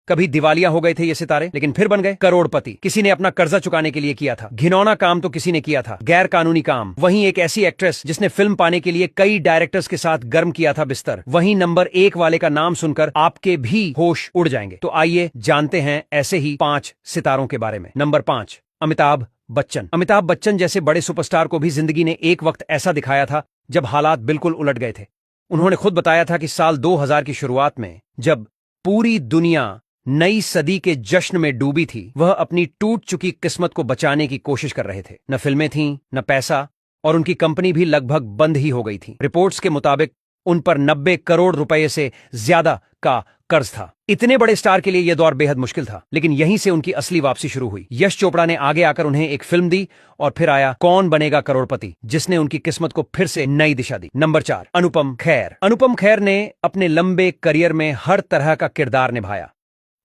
कभी दिवालिया हो गए थे ये सितारे, लेकिन फिर बन गए करोड़पति। किसी ने अपना कर्जा चुकाने के लिए किया था, घिनौना काम तो किसी ने किया था, गैर कानूनी काम। वहीं एक ऐसी एक्ट्रेस जिसने फिल्म पाने के लिए कई डायरेक्टर्स के साथ गर्म किया था बिस्तर। वहीं नंबर 1 वाले का नाम सुनकर आपके भी होश उड़ जाएंगे। तो आइए जानते हैं ऐसे ही 5 सितारों के बारे में। नंबर 5, अमिताभ बच्चन। अमिताभ बच्चन जैसे बड़े सुपरस्टार को भी जिंदगी ने एक वक्त ऐसा दिखाया था जब हालात बिल्कुल उलट गए थे। उन्होंने खुद बताया था कि साल 2000 की शुरुआत में जब पूरी दुनिया नई सदी के जश्न में डूबी थी, वह अपनी टूट चुकी किस्मत को बचाने की कोशिश कर रहे थे। न फिल्में थीं, न पैसा, और उनकी कंपनी भी लगभग बंद ही हो गई थी। रिपोर्ट्स के मुताबिक उन पर 90 करोड़ रुपए से ज्यादा का कर्ज था। इतने बड़े स्टार के लिए यह दौर बेहद मुश्किल था, लेकिन यहीं से उनकी असली वापसी शुरू हुई। यश चोपड़ा ने आगे आकर उन्हें एक फिल्म दी और फिर आया कौन बनेगा करोड़पति, जिसने उनकी किस्मत को फिर से नई दिशा दी। नंबर 4, अनुपम खेर। अनुपम खेर ने अपने लंबे करियर में हर तरह का किरदार निभाया,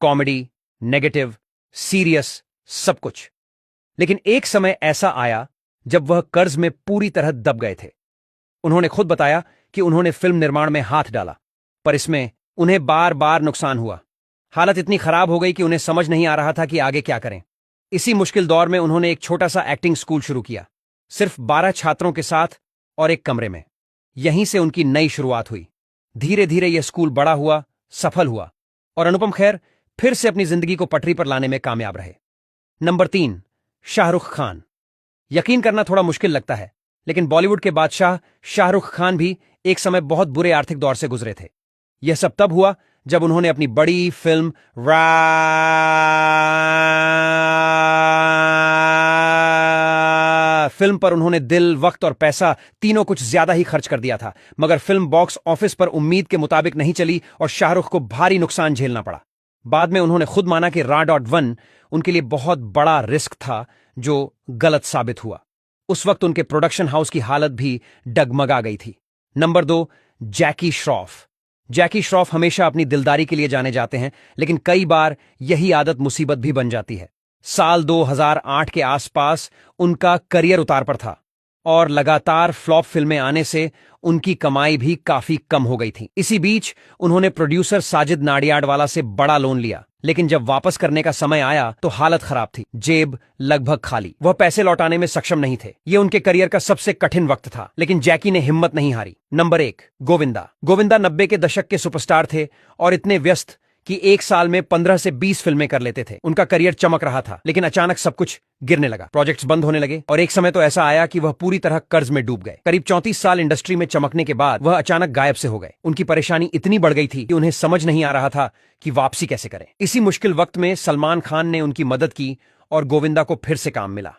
कॉमेडी, नेगेटिव, सीरियस, सब कुछ। लेकिन एक समय ऐसा आया जब वह कर्ज में पूरी तरह दब गए थे। उन्होंने खुद बताया कि उन्होंने फिल्म निर्माण में हाथ डाला, पर इसमें उन्हें बार बार नुकसान हुआ। हालत इतनी खराब हो गई कि उन्हें समझ नहीं आ रहा था कि आगे क्या करें। इसी मुश्किल दौर में उन्होंने एक छोटा सा एक्टिंग स्कूल शुरू किया, सिर्फ 12 छात्रों के साथ और एक कमरे में। यहीं से उनकी नई शुरुआत हुई। धीरे धीरे यह स्कूल बड़ा हुआ, सफल हुआ, और अनुपम खेर फिर से अपनी जिंदगी को पटरी पर लाने में कामयाब रहे। नंबर 3, शाहरुख खान। यकीन करना थोड़ा मुश्किल लगता है, लेकिन बॉलीवुड के बादशाह शाहरुख खान भी एक समय बहुत बुरे आर्थिक दौर से गुजरे थे। यह सब तब हुआ जब उन्होंने अपनी बड़ी फिल्म फिल्म पर उन्होंने दिल, वक्त और पैसा तीनों कुछ ज्यादा ही खर्च कर दिया था। मगर फिल्म बॉक्स ऑफिस पर उम्मीद के मुताबिक नहीं चली और शाहरुख को भारी नुकसान झेलना पड़ा। बाद में उन्होंने खुद माना कि RA.1 उनके लिए बहुत बड़ा रिस्क था, जो गलत साबित हुआ। उस वक्त उनके प्रोडक्शन हाउस की हालत भी डगमगा गई थी। नंबर 2, जैकी श्रॉफ। जैकी श्रॉफ हमेशा अपनी दिलदारी के लिए जाने जाते हैं, लेकिन कई बार यही आदत मुसीबत भी बन जाती है। साल 2008 के आसपास उनका करियर उतार पर था और लगातार फ्लॉप फिल्में आने से उनकी कमाई भी काफी कम हो गई थी। इसी बीच उन्होंने प्रोड्यूसर साजिद नाडियाडवाला से बड़ा लोन लिया, लेकिन जब वापस करने का समय आया तो हालत खराब थी, जेब लगभग खाली। वह पैसे लौटाने में सक्षम नहीं थे। यह उनके करियर का सबसे कठिन वक्त था, लेकिन जैकी ने हिम्मत नहीं हारी। नंबर 1, गोविंदा। गोविंदा 90 के दशक के सुपरस्टार थे और इतने व्यस्त कि एक साल में 15 से 20 फिल्में कर लेते थे। उनका करियर चमक रहा था, लेकिन अचानक सब कुछ गिरने लगा। प्रोजेक्ट्स बंद होने लगे और एक समय तो ऐसा आया कि वह पूरी तरह कर्ज में डूब गए। करीब 34 साल इंडस्ट्री में चमकने के बाद वह अचानक गायब से हो गए। उनकी परेशानी इतनी बढ़ गई थी कि उन्हें समझ नहीं आ रहा था कि वापसी कैसे करें। इसी मुश्किल वक्त में सलमान खान ने उनकी मदद की और गोविंदा को फिर से काम मिला।